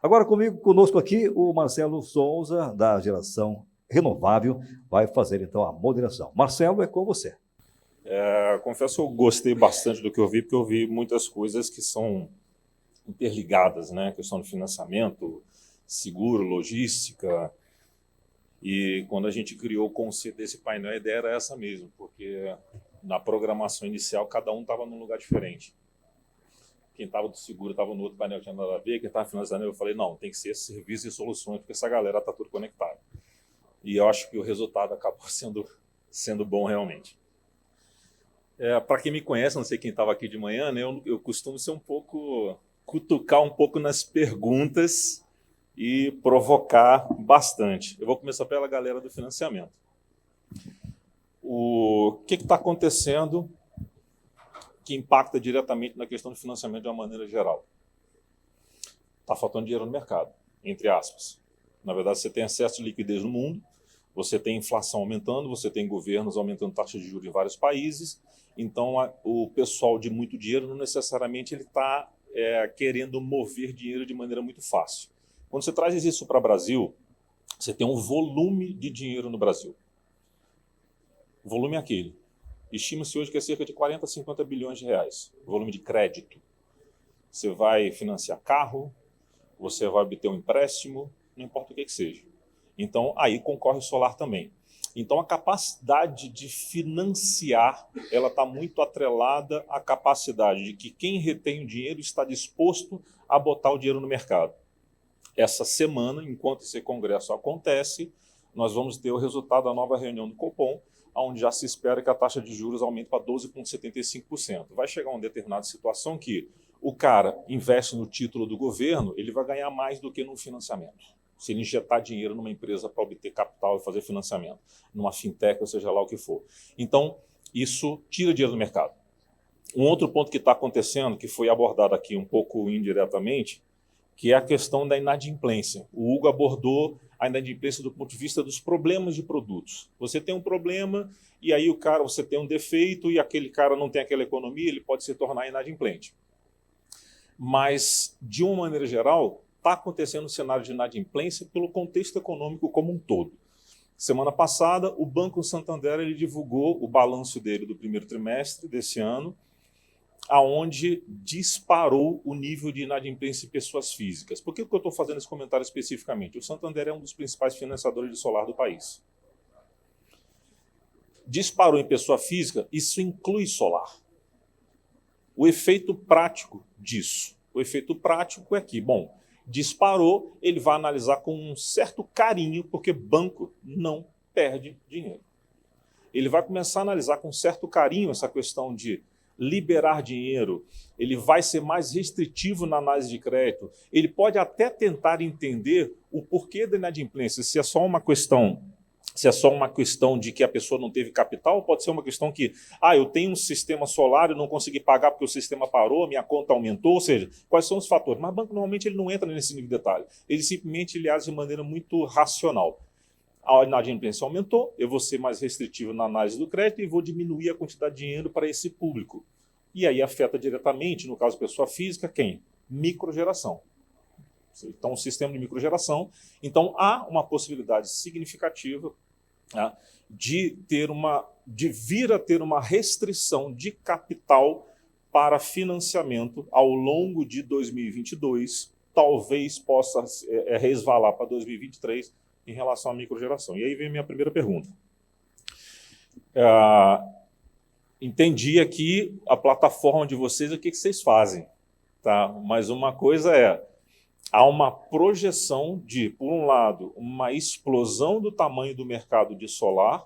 Agora conosco aqui, o Marcelo Souza, da Geração Renovável, vai fazer então a moderação. Marcelo, é com você. Confesso que eu gostei bastante do que eu vi, porque eu vi muitas coisas que são interligadas, né? A questão do financiamento, seguro, logística. E quando a gente criou o conceito desse painel, a ideia era essa mesmo, porque na programação inicial cada um estava num lugar diferente. Quem estava do seguro estava no outro painel que tinha nada a ver, quem estava financiando, eu falei, não, tem que ser serviços e soluções, porque essa galera está tudo conectada. E eu acho que o resultado acabou sendo bom realmente. Para quem me conhece, não sei quem estava aqui de manhã, né, eu costumo ser cutucar um pouco nas perguntas e provocar bastante. Eu vou começar pela galera do financiamento. O que está acontecendo que impacta diretamente na questão do financiamento de uma maneira geral? Está faltando dinheiro no mercado, entre aspas. Na verdade, você tem excesso de liquidez no mundo, você tem inflação aumentando, você tem governos aumentando taxas de juros em vários países, então o pessoal de muito dinheiro não necessariamente ele está querendo mover dinheiro de maneira muito fácil. Quando você traz isso para o Brasil, você tem um volume de dinheiro no Brasil. O volume é aquele. Estima-se hoje que é cerca de 40 a 50 bilhões de reais, volume de crédito. Você vai financiar carro, você vai obter um empréstimo, não importa o que seja. Então, aí concorre o solar também. Então, a capacidade de financiar, ela está muito atrelada à capacidade de que quem retém o dinheiro está disposto a botar o dinheiro no mercado. Essa semana, enquanto esse congresso acontece, nós vamos ter o resultado da nova reunião do Copom, onde já se espera que a taxa de juros aumente para 12,75%. Vai chegar uma determinada situação que o cara investe no título do governo, ele vai ganhar mais do que no financiamento. Se ele injetar dinheiro numa empresa para obter capital e fazer financiamento, numa fintech, ou seja lá o que for. Então, isso tira dinheiro do mercado. Um outro ponto que está acontecendo, que foi abordado aqui um pouco indiretamente, que é a questão da inadimplência. O Hugo abordou a inadimplência do ponto de vista dos problemas de produtos. Você tem um problema e aí você tem um defeito e aquele cara não tem aquela economia, ele pode se tornar inadimplente. Mas, de uma maneira geral, está acontecendo um cenário de inadimplência pelo contexto econômico como um todo. Semana passada, o Banco Santander ele divulgou o balanço dele do primeiro trimestre desse ano, aonde disparou o nível de inadimplência em pessoas físicas. Por que eu estou fazendo esse comentário especificamente? O Santander é um dos principais financiadores de solar do país. Disparou em pessoa física, isso inclui solar. O efeito prático disso. O efeito prático é que, disparou, ele vai analisar com um certo carinho, porque banco não perde dinheiro. Ele vai começar a analisar com certo carinho essa questão de liberar dinheiro, ele vai ser mais restritivo na análise de crédito, ele pode até tentar entender o porquê da inadimplência, se é só uma questão de que a pessoa não teve capital, pode ser uma questão que, eu tenho um sistema solar e não consegui pagar porque o sistema parou, minha conta aumentou, ou seja, quais são os fatores? Mas o banco normalmente ele não entra nesse nível de detalhe, ele simplesmente age de maneira muito racional. A inadimplência aumentou, eu vou ser mais restritivo na análise do crédito e vou diminuir a quantidade de dinheiro para esse público. E aí afeta diretamente, no caso pessoa física, quem? Microgeração. Então, um sistema de microgeração. Então, há uma possibilidade significativa de vir a ter uma restrição de capital para financiamento ao longo de 2022, talvez possa resvalar para 2023 em relação à microgeração. E aí vem a minha primeira pergunta. Entendi aqui a plataforma de vocês, o que vocês fazem. Tá? Mas uma coisa há uma projeção de, por um lado, uma explosão do tamanho do mercado de solar,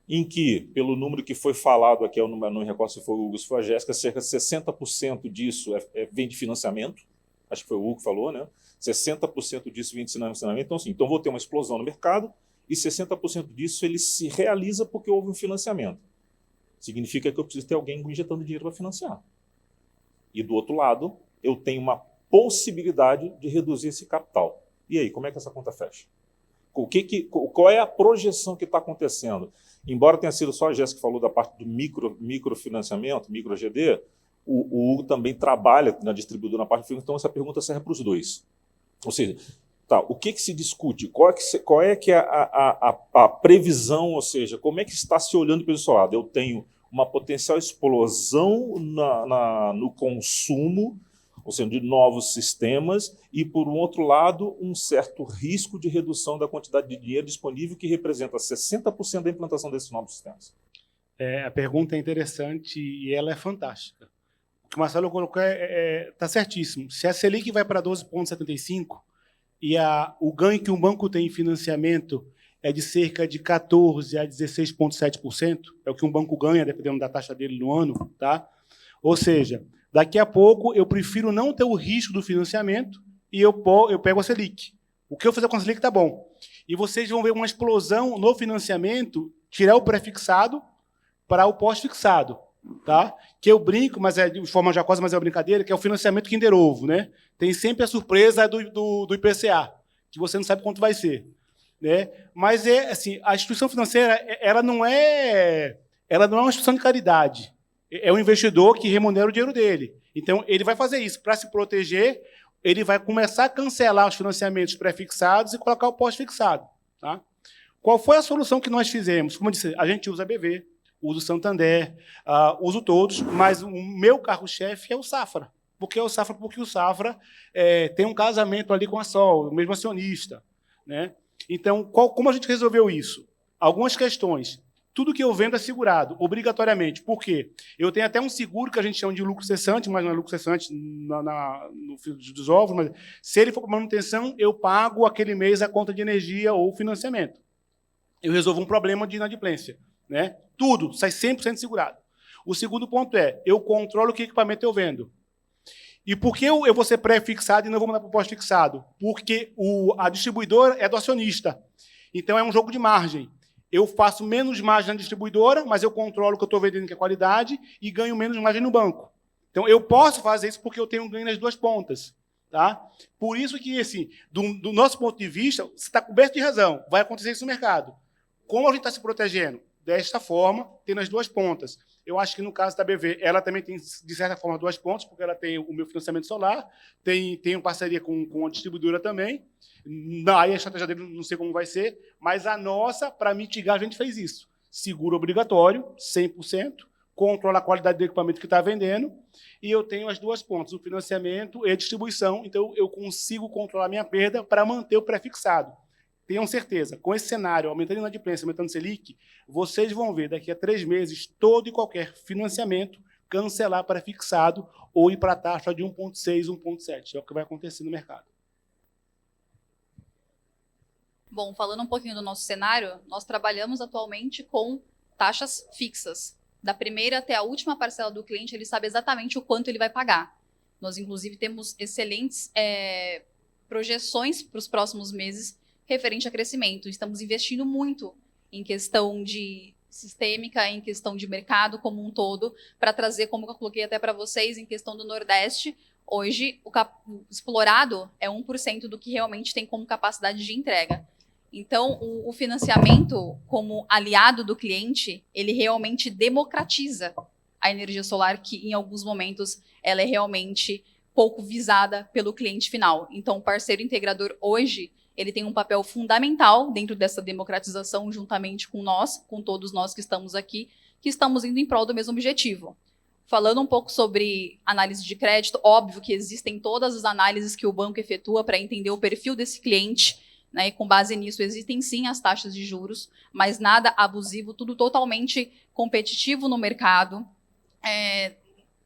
em que, pelo número que foi falado aqui, eu não me recordo se foi o Hugo, se foi a Jéssica, cerca de 60% disso vem de financiamento, acho que foi o Hugo que falou, né? 60% disso vem de financiamento, então vou ter uma explosão no mercado, e 60% disso ele se realiza porque houve um financiamento. Significa que eu preciso ter alguém injetando dinheiro para financiar. E do outro lado, eu tenho uma possibilidade de reduzir esse capital. E aí, como é que essa conta fecha? Qual é a projeção que está acontecendo? Embora tenha sido só a Jéssica que falou da parte do microfinanciamento, micro-GD, o Hugo também trabalha na distribuidora, na parte de financiamento, então essa pergunta serve para os dois. Ou seja, tá, o que se discute? Qual é que é a previsão, ou seja, como é que está se olhando pelo seu lado? Eu tenho uma potencial explosão no consumo, ou seja, de novos sistemas, e, por um outro lado, um certo risco de redução da quantidade de dinheiro disponível, que representa 60% da implantação desses novos sistemas. A pergunta é interessante e ela é fantástica. O que o Marcelo colocou está certíssimo. Se a Selic vai para 12,75% e o ganho que um banco tem em financiamento é de cerca de 14% a 16,7%, é o que um banco ganha, dependendo da taxa dele no ano, tá? Ou seja, daqui a pouco eu prefiro não ter o risco do financiamento e eu pego a Selic. O que eu fizer com a Selic está bom. E vocês vão ver uma explosão no financiamento, tirar o pré-fixado para o pós-fixado, tá? Que eu brinco, mas é de forma jacosa, mas é uma brincadeira, que é o financiamento Kinder Ovo, né? Tem sempre a surpresa do IPCA, que você não sabe quanto vai ser, né? Mas assim, a instituição financeira, ela não é uma instituição de caridade. É um investidor que remunera o dinheiro dele. Então, ele vai fazer isso para se proteger. Ele vai começar a cancelar os financiamentos pré-fixados e colocar o pós-fixado, tá? Qual foi a solução que nós fizemos? Como eu disse, a gente usa a BV, uso o Santander, uso todos, mas o meu carro-chefe é o Safra. Por que o Safra? Porque o Safra tem um casamento ali com a Sol, o mesmo acionista, né? Então, como a gente resolveu isso? Algumas questões. Tudo que eu vendo é segurado, obrigatoriamente. Por quê? Eu tenho até um seguro que a gente chama de lucro cessante, mas não é lucro cessante no fio dos ovos, mas se ele for para manutenção, eu pago aquele mês a conta de energia ou financiamento. Eu resolvo um problema de inadimplência, né? Tudo sai 100% segurado. O segundo ponto é, eu controlo que equipamento eu vendo. E por que eu vou ser pré-fixado e não vou mandar para o pós-fixado? Porque a distribuidora é do acionista. Então, é um jogo de margem. Eu faço menos margem na distribuidora, mas eu controlo o que eu estou vendendo, que é qualidade, e ganho menos margem no banco. Então, eu posso fazer isso porque eu tenho um ganho nas duas pontas. Tá? Por isso que, assim, do nosso ponto de vista, você está coberto de razão. Vai acontecer isso no mercado. Como a gente está se protegendo? Desta forma, tendo as duas pontas. Eu acho que, no caso da BV, ela também tem, de certa forma, duas pontas, porque ela tem o meu financiamento solar, tem uma parceria com a distribuidora também. Aí a estratégia dele não sei como vai ser, mas a nossa, para mitigar, a gente fez isso. Seguro obrigatório, 100%, controla a qualidade do equipamento que está vendendo, e eu tenho as duas pontas, o financiamento e a distribuição, então eu consigo controlar a minha perda para manter o pré-fixado. Tenham certeza, com esse cenário, aumentando a inadimplência, aumentando o Selic, vocês vão ver daqui a 3 meses todo e qualquer financiamento cancelar para fixado ou ir para a taxa de 1,6, 1,7. É o que vai acontecer no mercado. Bom, falando um pouquinho do nosso cenário, nós trabalhamos atualmente com taxas fixas. Da primeira até a última parcela do cliente, ele sabe exatamente o quanto ele vai pagar. Nós, inclusive, temos excelentes projeções para os próximos meses referente a crescimento. Estamos investindo muito em questão de sistêmica, em questão de mercado como um todo, para trazer, como eu coloquei até para vocês, em questão do Nordeste, hoje o explorado é 1% do que realmente tem como capacidade de entrega. Então, o financiamento como aliado do cliente, ele realmente democratiza a energia solar, que em alguns momentos ela é realmente pouco visada pelo cliente final. Então, o parceiro integrador hoje, ele tem um papel fundamental dentro dessa democratização, juntamente com nós, com todos nós que estamos aqui, que estamos indo em prol do mesmo objetivo. Falando um pouco sobre análise de crédito, óbvio que existem todas as análises que o banco efetua para entender o perfil desse cliente, né, e com base nisso existem sim as taxas de juros, mas nada abusivo, tudo totalmente competitivo no mercado.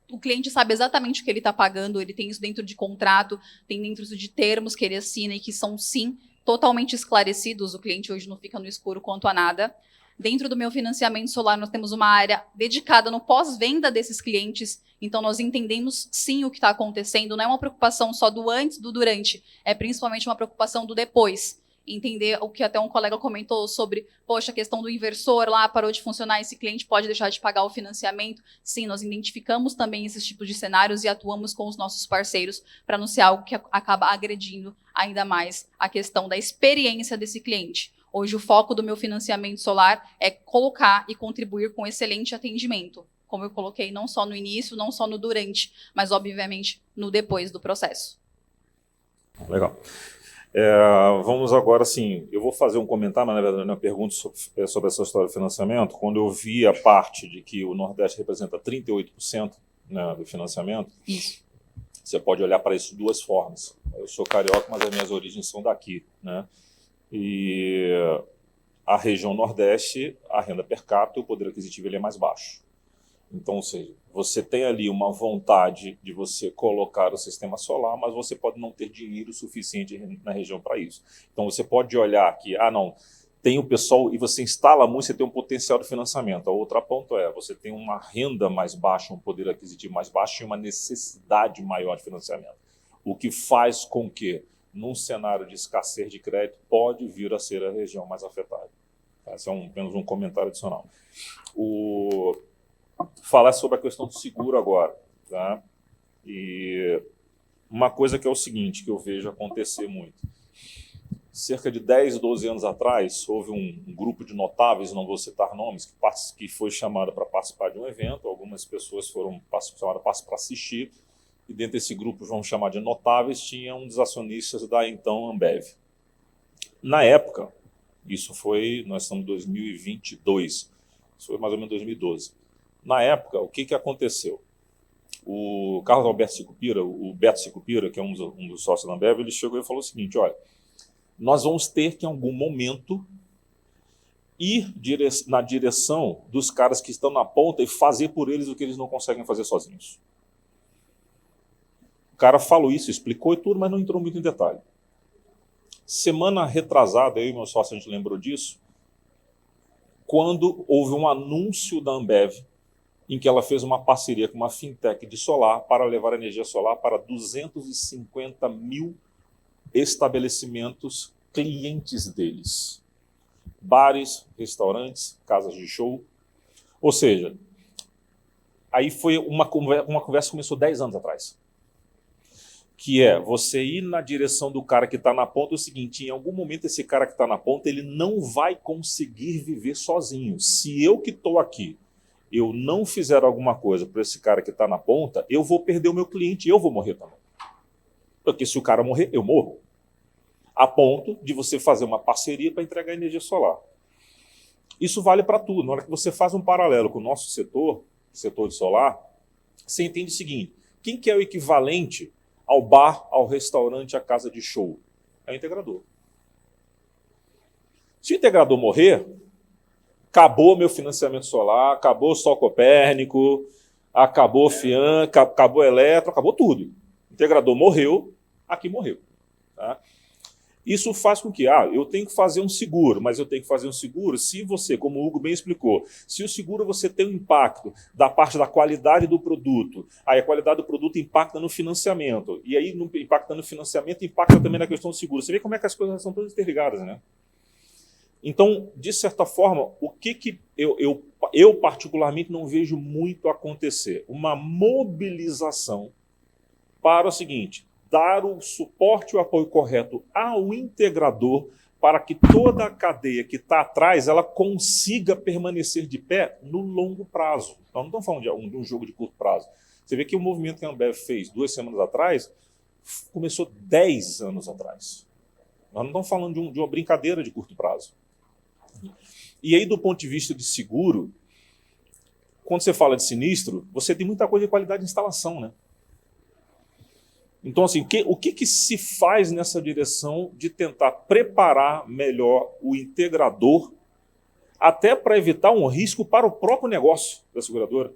O cliente sabe exatamente o que ele está pagando, ele tem isso dentro de contrato, tem dentro de termos que ele assina e que são, sim, totalmente esclarecidos. O cliente hoje não fica no escuro quanto a nada. Dentro do meu financiamento solar, nós temos uma área dedicada no pós-venda desses clientes, então nós entendemos, sim, o que está acontecendo. Não é uma preocupação só do antes, do durante, é principalmente uma preocupação do depois. Entender o que até um colega comentou sobre, poxa, a questão do inversor lá parou de funcionar, esse cliente pode deixar de pagar o financiamento. Sim, nós identificamos também esses tipos de cenários e atuamos com os nossos parceiros para não ser algo que acaba agredindo ainda mais a questão da experiência desse cliente. Hoje o foco do meu financiamento solar é colocar e contribuir com excelente atendimento. Como eu coloquei, não só no início, não só no durante, mas obviamente no depois do processo. Legal. Vamos agora, assim, eu vou fazer um comentário, mas na verdade não é uma pergunta sobre essa história do financiamento. Quando eu vi a parte de que o Nordeste representa 38%, né, do financiamento, Isso. você pode olhar para isso de duas formas. Eu sou carioca, mas as minhas origens são daqui, né? E a região Nordeste, a renda per capita, o poder aquisitivo ele é mais baixo. Então, ou seja, você tem ali uma vontade de você colocar o sistema solar, mas você pode não ter dinheiro suficiente na região para isso. Então, você pode olhar que, não, tem o pessoal, e você instala muito, você tem um potencial de financiamento. A outra ponto você tem uma renda mais baixa, um poder aquisitivo mais baixo e uma necessidade maior de financiamento. O que faz com que, num cenário de escassez de crédito, pode vir a ser a região mais afetada. Esse é apenas um comentário adicional. Falar sobre a questão do seguro agora, tá? E uma coisa que é o seguinte, que eu vejo acontecer muito. Cerca de 10, 12 anos atrás, houve um grupo de notáveis, não vou citar nomes, que foi chamado para participar de um evento. Algumas pessoas foram chamadas para assistir, e dentro desse grupo, vamos chamar de notáveis, tinha um dos acionistas da então Ambev. Na época, nós estamos em 2022, isso foi mais ou menos 2012. Na época, o que aconteceu? O Carlos Alberto Sicupira, o Beto Sicupira, que é um dos sócios da Ambev, ele chegou e falou o seguinte: olha, nós vamos ter que, em algum momento, ir na direção dos caras que estão na ponta e fazer por eles o que eles não conseguem fazer sozinhos. O cara falou isso, explicou e tudo, mas não entrou muito em detalhe. Semana retrasada, eu e meu sócio, a gente lembrou disso, quando houve um anúncio da Ambev em que ela fez uma parceria com uma fintech de solar para levar energia solar para 250 mil estabelecimentos clientes deles. Bares, restaurantes, casas de show. Ou seja, aí foi uma conversa que começou 10 anos atrás. Que é você ir na direção do cara que está na ponta, o seguinte: em algum momento esse cara que está na ponta, ele não vai conseguir viver sozinho. Se eu que estou aqui, eu não fizer alguma coisa para esse cara que está na ponta, eu vou perder o meu cliente e eu vou morrer também. Porque se o cara morrer, eu morro. A ponto de você fazer uma parceria para entregar energia solar. Isso vale para tudo. Na hora que você faz um paralelo com o nosso setor de solar, você entende o seguinte: quem que é o equivalente ao bar, ao restaurante, à casa de show? É o integrador. Se o integrador morrer, acabou meu financiamento solar, acabou o Sol Copérnico, acabou o FIAN, acabou o Eletro, acabou tudo. O integrador morreu, aqui morreu. Tá? Isso faz com que, eu tenho que fazer um seguro, mas eu tenho que fazer um seguro se você, como o Hugo bem explicou, se o seguro você tem um impacto da parte da qualidade do produto, aí a qualidade do produto impacta no financiamento, e aí impacta no financiamento, impacta também na questão do seguro. Você vê como é que as coisas são todas interligadas, né? Então, de certa forma, o que eu particularmente não vejo muito acontecer? Uma mobilização para o seguinte: dar o suporte e o apoio correto ao integrador para que toda a cadeia que está atrás ela consiga permanecer de pé no longo prazo. Então, não estamos falando de um jogo de curto prazo. Você vê que o movimento que a Ambev fez 2 semanas atrás começou 10 anos atrás. Nós não estamos falando de uma brincadeira de curto prazo. E aí, do ponto de vista de seguro, quando você fala de sinistro, você tem muita coisa de qualidade de instalação, né? Então, assim, o que se faz nessa direção de tentar preparar melhor o integrador, até para evitar um risco para o próprio negócio da seguradora?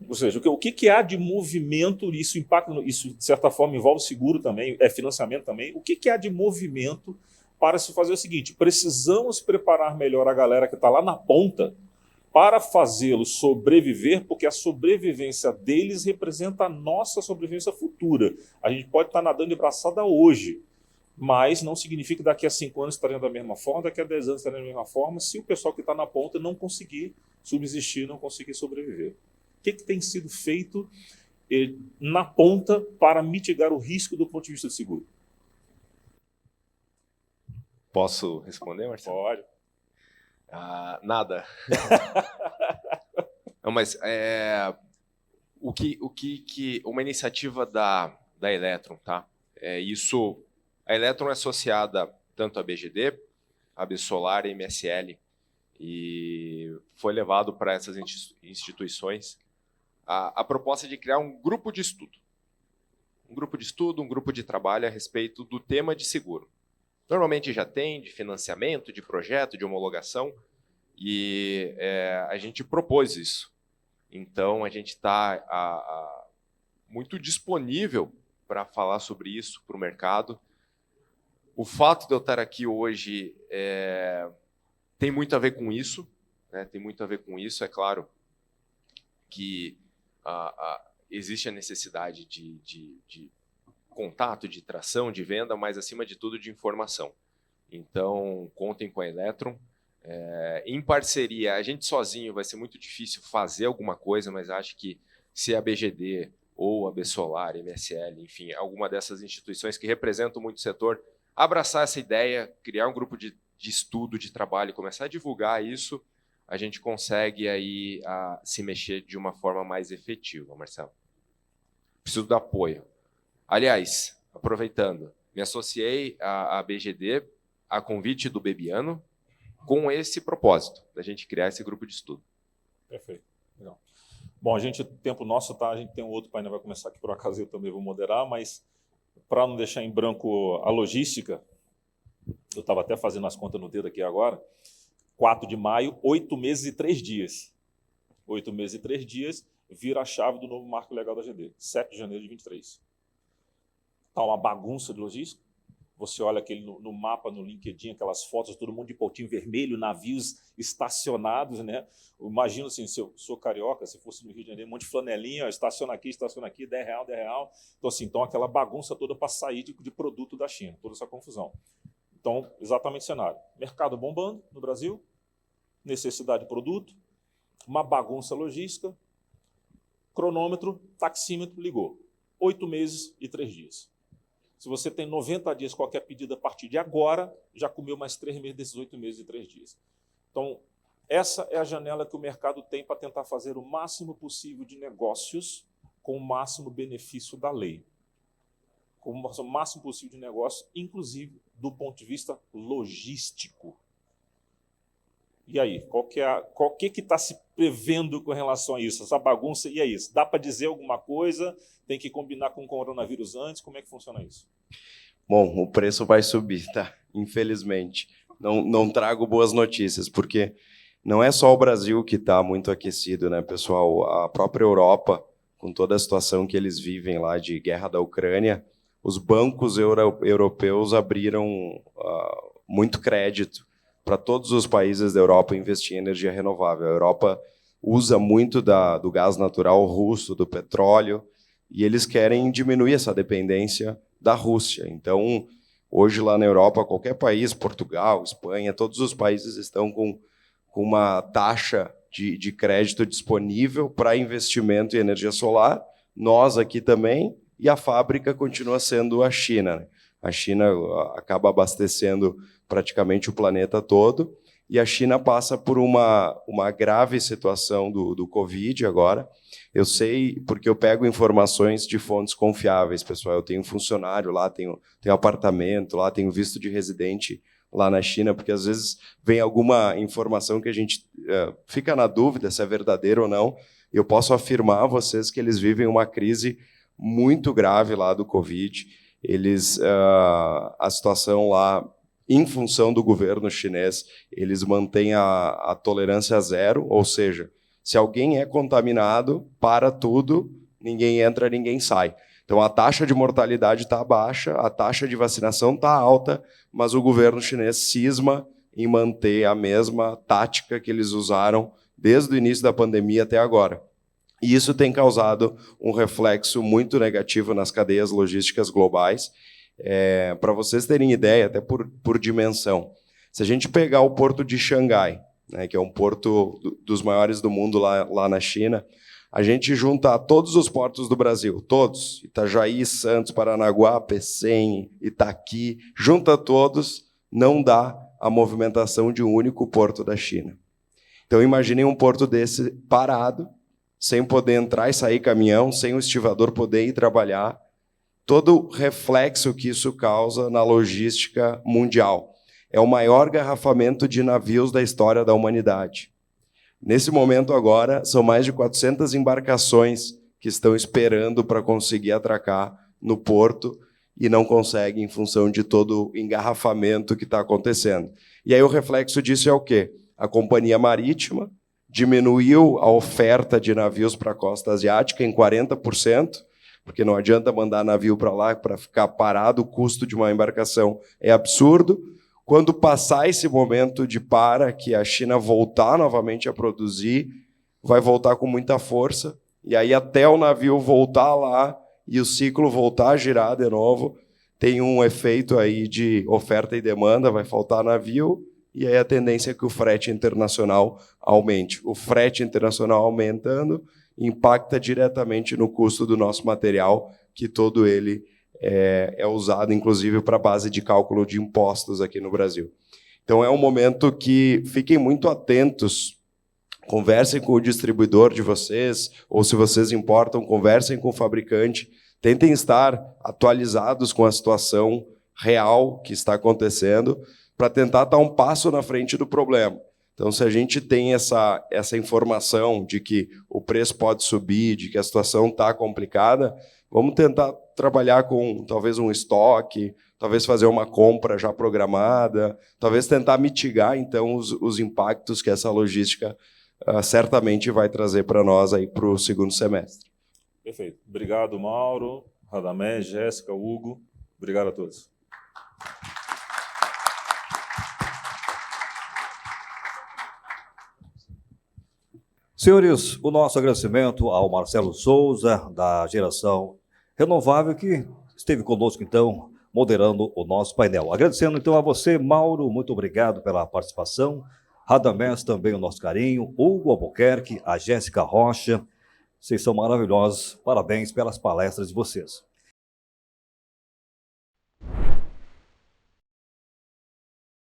Ou seja, o que há de movimento, isso impacta, isso de certa forma envolve seguro também, financiamento também, o que há de movimento para se fazer o seguinte: precisamos preparar melhor a galera que está lá na ponta para fazê-los sobreviver, porque a sobrevivência deles representa a nossa sobrevivência futura. A gente pode estar nadando de braçada hoje, mas não significa que daqui a 5 anos estaremos da mesma forma, daqui a 10 anos estaremos da mesma forma, se o pessoal que está na ponta não conseguir subsistir, não conseguir sobreviver. O que tem sido feito na ponta para mitigar o risco do ponto de vista de seguro? Posso responder, Marcelo? Pode. Nada. Não, mas uma iniciativa da Eletron, tá? A Electron é associada tanto à BGD, a Absolar e a MSL, e foi levado para essas instituições a proposta de criar um grupo de estudo. Um grupo de trabalho a respeito do tema de seguro. Normalmente já tem de financiamento, de projeto, de homologação, e a gente propôs isso. Então, a gente está muito disponível para falar sobre isso para o mercado. O fato de eu estar aqui hoje tem muito a ver com isso, né? Tem muito a ver com isso. É claro que existe a necessidade de contato, de tração, de venda, mas, acima de tudo, de informação. Então, contem com a Electron. Em parceria, a gente sozinho vai ser muito difícil fazer alguma coisa, mas acho que se a BGD ou a Absolar, MSL, enfim, alguma dessas instituições que representam muito o setor, abraçar essa ideia, criar um grupo de estudo, de trabalho, começar a divulgar isso, a gente consegue aí se mexer de uma forma mais efetiva, Marcelo. Preciso do apoio. Aliás, aproveitando, me associei à BGD a convite do Bebiano com esse propósito, da gente criar esse grupo de estudo. Perfeito. Legal. Bom, tempo nosso, tá? A gente tem um outro painel, vai começar aqui, por acaso eu também vou moderar, mas para não deixar em branco a logística, eu estava até fazendo as contas no dedo aqui agora, 4 de maio, 8 meses e 3 dias. 8 meses e 3 dias, vira a chave do novo marco legal da GD, 7 de janeiro de 23. Está uma bagunça de logística. Você olha aquele no mapa, no LinkedIn, aquelas fotos, todo mundo de pautinho vermelho, navios estacionados, né? Imagina assim, se eu sou carioca, se fosse no Rio de Janeiro, um monte de flanelinha, estaciona aqui, R$10, R$10. Então, assim, aquela bagunça toda para sair de produto da China, toda essa confusão. Então, exatamente o cenário. Mercado bombando no Brasil, necessidade de produto, uma bagunça logística, cronômetro, taxímetro, ligou. 8 meses e 3 dias. Se você tem 90 dias, qualquer pedido a partir de agora, já comeu mais 3 meses desses 8 meses e 3 dias. Então, essa é a janela que o mercado tem para tentar fazer o máximo possível de negócios com o máximo benefício da lei. Com o máximo possível de negócios, inclusive do ponto de vista logístico. E aí, qual que está se prevendo com relação a isso? Essa bagunça, e é isso? Dá para dizer alguma coisa? Tem que combinar com o coronavírus antes? Como é que funciona isso? Bom, o preço vai subir, tá? Infelizmente. Não trago boas notícias, porque não é só o Brasil que está muito aquecido, né, pessoal? A própria Europa, com toda a situação que eles vivem lá de guerra da Ucrânia, os bancos europeus abriram muito crédito para todos os países da Europa investir em energia renovável. A Europa usa muito do gás natural russo, do petróleo, e eles querem diminuir essa dependência da Rússia. Então, hoje lá na Europa, qualquer país, Portugal, Espanha, todos os países estão com uma taxa de crédito disponível para investimento em energia solar. Nós aqui também, e a fábrica continua sendo a China, né? A China acaba abastecendo praticamente o planeta todo, e a China passa por uma grave situação do Covid agora. Eu sei, porque eu pego informações de fontes confiáveis, pessoal. Eu tenho um funcionário lá, tenho apartamento lá, tenho visto de residente lá na China, porque às vezes vem alguma informação que a gente fica na dúvida se é verdadeiro ou não. Eu posso afirmar a vocês que eles vivem uma crise muito grave lá do Covid. A situação lá, em função do governo chinês, eles mantêm a tolerância zero, ou seja, se alguém é contaminado, para tudo, ninguém entra, ninguém sai. Então, a taxa de mortalidade está baixa, a taxa de vacinação está alta, mas o governo chinês cisma em manter a mesma tática que eles usaram desde o início da pandemia até agora. E isso tem causado um reflexo muito negativo nas cadeias logísticas globais. Para vocês terem ideia, até por dimensão, se a gente pegar o porto de Xangai, né, que é um porto dos maiores do mundo lá na China, a gente junta todos os portos do Brasil, todos, Itajaí, Santos, Paranaguá, Pecém, Itaqui, junta todos, não dá a movimentação de um único porto da China. Então, imaginem um porto desse parado, sem poder entrar e sair caminhão, sem o estivador poder ir trabalhar. todo reflexo que isso causa na logística mundial. É o maior garrafamento de navios da história da humanidade. Nesse momento agora, são mais de 400 embarcações que estão esperando para conseguir atracar no porto e não conseguem em função de todo o engarrafamento que está acontecendo. E aí o reflexo disso é o quê? A companhia marítima diminuiu a oferta de navios para a costa asiática em 40%, porque não adianta mandar navio para lá para ficar parado, o custo de uma embarcação é absurdo. Quando passar esse momento de que a China voltar novamente a produzir, vai voltar com muita força, e aí até o navio voltar lá e o ciclo voltar a girar de novo, tem um efeito aí de oferta e demanda, vai faltar navio, e aí a tendência é que o frete internacional aumente. O frete internacional aumentando impacta diretamente no custo do nosso material, que todo ele é usado, inclusive, para a base de cálculo de impostos aqui no Brasil. Então, é um momento que fiquem muito atentos, conversem com o distribuidor de vocês, ou se vocês importam, conversem com o fabricante, tentem estar atualizados com a situação real que está acontecendo, para tentar dar um passo na frente do problema. Então, se a gente tem essa informação de que o preço pode subir, de que a situação está complicada, vamos tentar trabalhar com talvez um estoque, talvez fazer uma compra já programada, talvez tentar mitigar, então, os impactos que essa logística certamente vai trazer para nós aí para o segundo semestre. Perfeito. Obrigado, Mauro, Radamés, Jéssica, Hugo. Obrigado a todos. Senhores, o nosso agradecimento ao Marcelo Souza, da Geração Renovável, que esteve conosco, então, moderando o nosso painel. Agradecendo, então, a você, Mauro, muito obrigado pela participação. Radamés, também o nosso carinho. Hugo Albuquerque, a Jéssica Rocha. Vocês são maravilhosos. Parabéns pelas palestras de vocês.